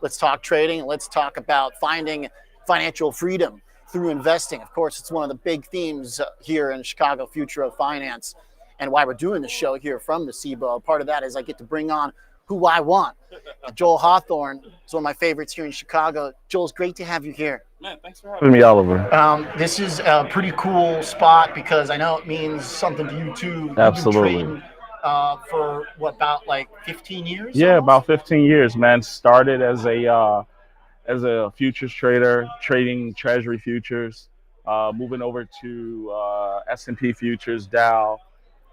Let's talk trading, and let's talk about finding financial freedom through investing. Of course, it's one of the big themes here in Chicago Future of Finance, and why we're doing the show here from the CBOE. Part of that is I get to bring on who I want. Joel Hawthorne is one of my favorites here in Chicago. Joel, it's great to have you here. Man, thanks for having me, Oliver. This is a pretty cool spot because I know it means something to you too. You've been Absolutely. trading for what, about like 15 years? Yeah, almost? about 15 years, man. Started as a futures trader, trading Treasury futures, moving over to S&P futures, Dow.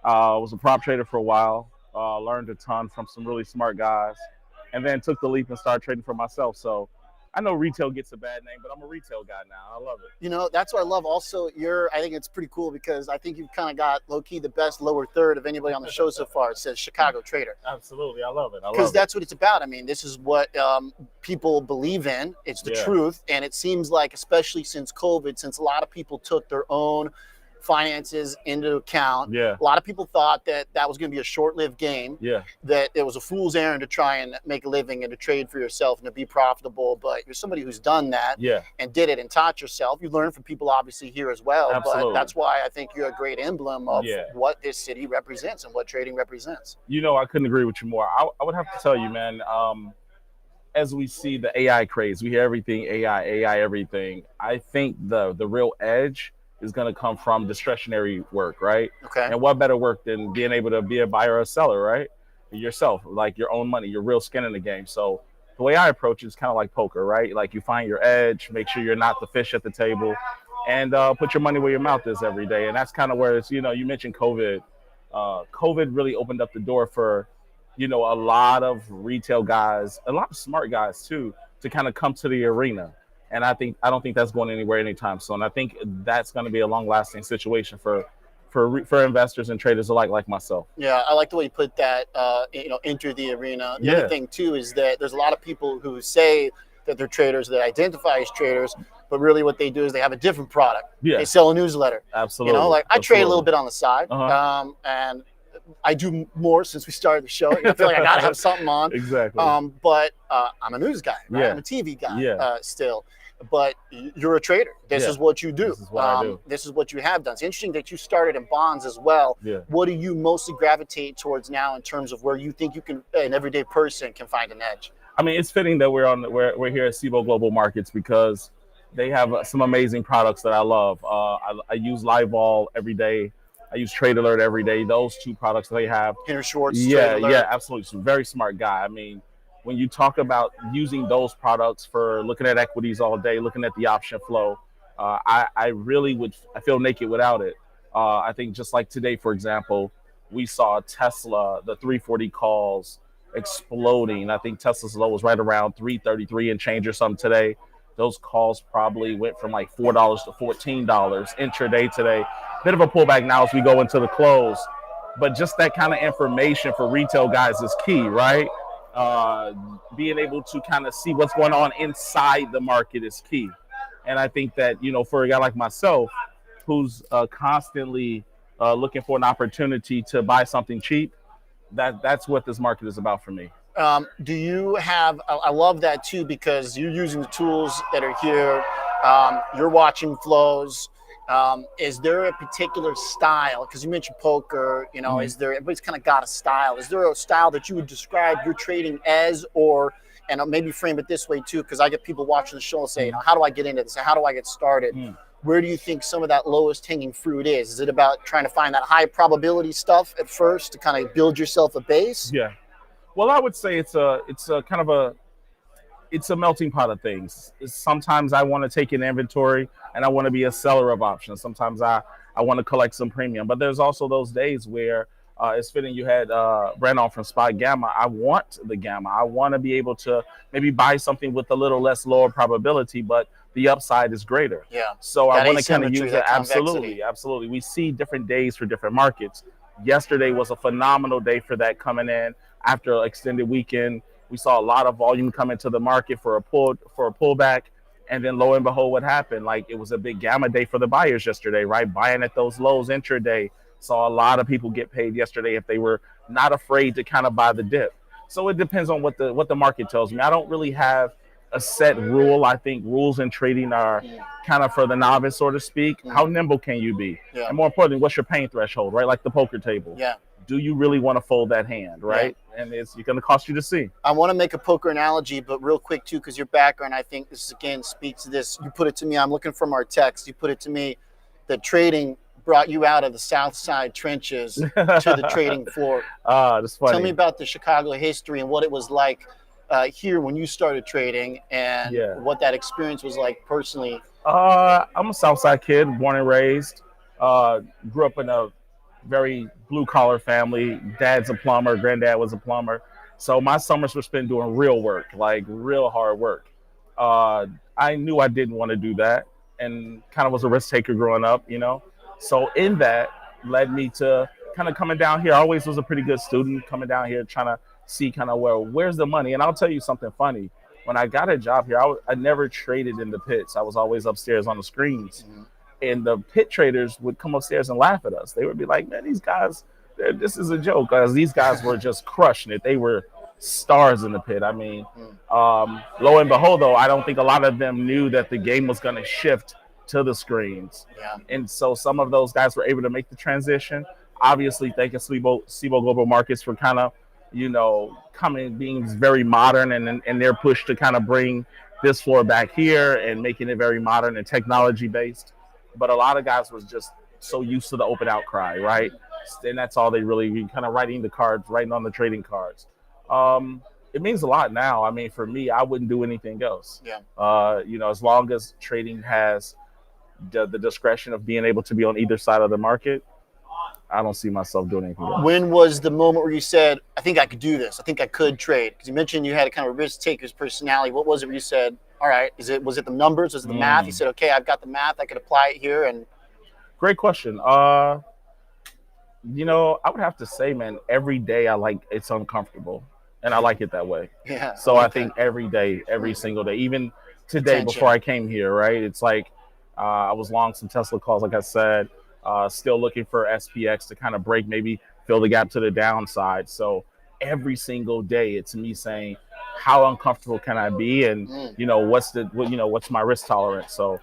Was a prop trader for a while. Learned a ton from some really smart guys, and then took the leap and started trading for myself. So I know retail gets a bad name, but I'm a retail guy now. I love it. You know, that's what I love. Also, I think it's pretty cool because I think you've kind of got low-key the best lower third of anybody on the show so far. It says Chicago Trader. Absolutely, I love it. Because that's what it's about. I mean, this is what people believe in. It's the truth. And it seems like, especially since COVID, since a lot of people took their own finances into account, a lot of people thought that that was going to be a short-lived game, that it was a fool's errand to try and make a living and to trade for yourself and to be profitable. But you're somebody who's done that and did it and taught yourself. You learn from people obviously here as well. Absolutely. But that's why I think you're a great emblem of what this city represents and what trading represents. You know, I couldn't agree with you more. I would have to tell you, man, as we see the AI craze, we hear everything AI everything. I think the real edge is going to come from discretionary work, right? Okay. And what better work than being able to be a buyer or a seller, right? Yourself, like your own money, your real skin in the game. So the way I approach it is kind of like poker, right? Like you find your edge, make sure you're not the fish at the table, and put your money where your mouth is every day. And that's kind of where it's, you know, you mentioned COVID. COVID really opened up the door for, you know, a lot of retail guys, a lot of smart guys too, to kind of come to the arena. And I don't think that's going anywhere anytime soon. I think that's going to be a long-lasting situation for investors and traders alike, like myself. Yeah, I like the way you put that. Enter the arena. The other thing too is that there's a lot of people who say that they're traders, that identify as traders, but really what they do is they have a different product. They sell a newsletter. Absolutely. You know, like I trade a little bit on the side, and I do more since we started the show. I feel like I gotta have something on. Exactly. But I'm a news guy, right? I'm a TV guy still. But you're a trader. This is what you do. This is what I do. This is what you have done. It's interesting that you started in bonds as well. What do you mostly gravitate towards now in terms of where you think you can, an everyday person can find an edge? I mean, it's fitting that we're here at CBOE Global Markets because they have some amazing products that I love. I use LiveVol every day. I use Trade Alert every day. Those two products they have. Henry Schwartz. Yeah, absolutely. So very smart guy. I mean, when you talk about using those products for looking at equities all day, looking at the option flow, I feel naked without it. I think just like today, for example, we saw Tesla, the 340 calls exploding. I think Tesla's low was right around 333 and change or something today. Those calls probably went from like $4 to $14 intraday today. Bit of a pullback now as we go into the close. But just that kind of information for retail guys is key, right? Being able to kind of see what's going on inside the market is key. And I think that, you know, for a guy like myself, who's constantly looking for an opportunity to buy something cheap, that's what this market is about for me. Do you have, I love that too, because you're using the tools that are here. You're watching flows. Is there a particular style? Because you mentioned poker, you know, everybody's kind of got a style. Is there a style that you would describe your trading as, and I'll maybe frame it this way too, because I get people watching the show and say, you know, how do I get into this? How do I get started? Where do you think some of that lowest hanging fruit is? Is it about trying to find that high probability stuff at first to kind of build yourself a base? Yeah. Well, I would say it's a melting pot of things. Sometimes I want to take an inventory and I want to be a seller of options. Sometimes I want to collect some premium. But there's also those days where it's fitting you had Brandon from Spot Gamma. I want the Gamma. I want to be able to maybe buy something with a little less lower probability, but the upside is greater. Yeah. So I want to kind of use it. Absolutely. We see different days for different markets. Yesterday was a phenomenal day for that coming in after an extended weekend. We saw a lot of volume come into the market for a pullback, and then lo and behold, what happened? Like, it was a big gamma day for the buyers yesterday, right? Buying at those lows intraday. Saw a lot of people get paid yesterday if they were not afraid to kind of buy the dip. So it depends on what the market tells me. I don't really have a set rule. I think rules in trading are kind of for the novice, so to speak. How nimble can you be? Yeah. And more importantly, what's your pain threshold, right? Like the poker table. Yeah. Do you really want to fold that hand, right? Yeah. And it's going to cost you to see. I want to make a poker analogy, but real quick too, because your background, I think this again speaks to this. You put it to me. I'm looking from our text. You put it to me that trading brought you out of the South Side trenches to the trading floor. That's funny. Tell me about the Chicago history and what it was like here when you started trading, and what that experience was like personally. I'm a South Side kid, born and raised. Grew up in a very blue-collar family. Dad's a plumber. Granddad was a plumber. So my summers were spent doing real work, like real hard work. I knew I didn't want to do that, and kind of was a risk taker growing up, you know. So in that led me to kind of coming down here. I always was a pretty good student, coming down here trying to see kind of where's the money. And I'll tell you something funny. When I got a job here, I never traded in the pits. I was always upstairs on the screens. Mm-hmm. And the pit traders would come upstairs and laugh at us. They would be like, man, these guys, this is a joke. Because these guys were just crushing it. They were stars in the pit. I mean, lo and behold, though, I don't think a lot of them knew that the game was going to shift to the screens. Yeah. And so some of those guys were able to make the transition. Obviously, thanking CBOE Global Markets for kind of, you know, being very modern and their push to kind of bring this floor back here and making it very modern and technology based. But a lot of guys was just so used to the open outcry, right? And that's all they really kind of writing the cards, writing on the trading cards. It means a lot now. I mean, for me, I wouldn't do anything else. Yeah. You know, as long as trading has the discretion of being able to be on either side of the market, I don't see myself doing anything else. When was the moment where you said, I think I could do this? I think I could trade? Because you mentioned you had a kind of risk taker's personality. What was it where you said, all right, was it the numbers? Was it the math? You said, okay, I've got the math. I could apply it here. And great question. You know, I would have to say, man, every day it's uncomfortable. And I like it that way. Yeah. So I think every day, every single day, even today before I came here, right? It's like I was long some Tesla calls, like I said, still looking for SPX to kind of break, maybe fill the gap to the downside. So every single day, it's me saying, how uncomfortable can I be? And, you know, what's my risk tolerance? So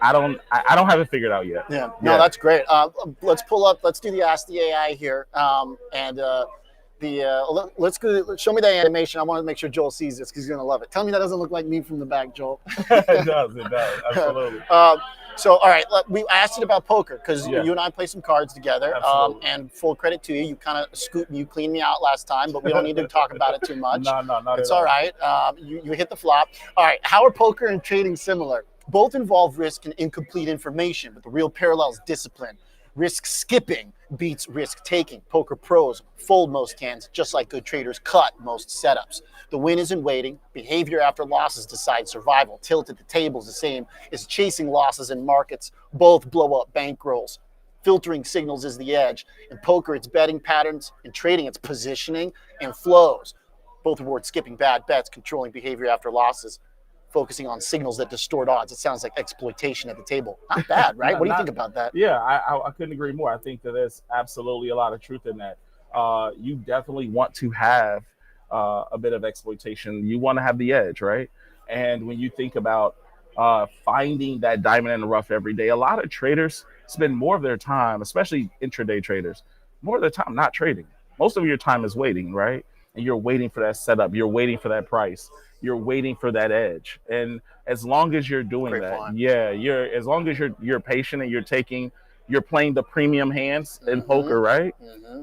I don't have it figured out yet. Yeah. No, that's great. Let's pull up. Let's do the Ask the AI here. Let's go. Show me the animation. I want to make sure Joel sees this because he's gonna love it. Tell me that doesn't look like me from the back, Joel. It does, absolutely. So, all right, we asked it about poker because you and I play some cards together. And full credit to you, you kind of you cleaned me out last time, but we don't need to talk about it too much. No, not it's at all. All right. You hit the flop. All right. How are poker and trading similar? Both involve risk and incomplete information, but the real parallel is discipline. Risk skipping beats risk taking. Poker pros fold most hands, just like good traders cut most setups. The win isn't waiting. Behavior after losses decides survival. Tilt at the table is the same as chasing losses in markets. Both blow up bankrolls. Filtering signals is the edge. In poker, it's betting patterns. In trading, it's positioning and flows. Both reward skipping bad bets, controlling behavior after losses, focusing on signals that distort odds. It sounds like exploitation at the table. Not bad, right? What do you think about that? Yeah, I couldn't agree more. I think that there's absolutely a lot of truth in that. You definitely want to have a bit of exploitation. You want to have the edge, right? And when you think about finding that diamond in the rough every day, a lot of traders spend more of their time, especially intraday traders, more of their time not trading. Most of your time is waiting, right? And you're waiting for that setup. You're waiting for that price. You're waiting for that edge. And as long as you're doing as long as you're patient and you're playing the premium hands in poker, right?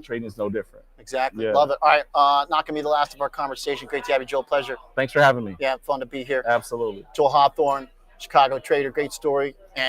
Trading is no different. Exactly. Yeah. Love it. All right. Not going to be the last of our conversation. Great to have you, Joel. Pleasure. Thanks for having me. Yeah, fun to be here. Absolutely. Joel Hawthorne, Chicago trader. Great story. And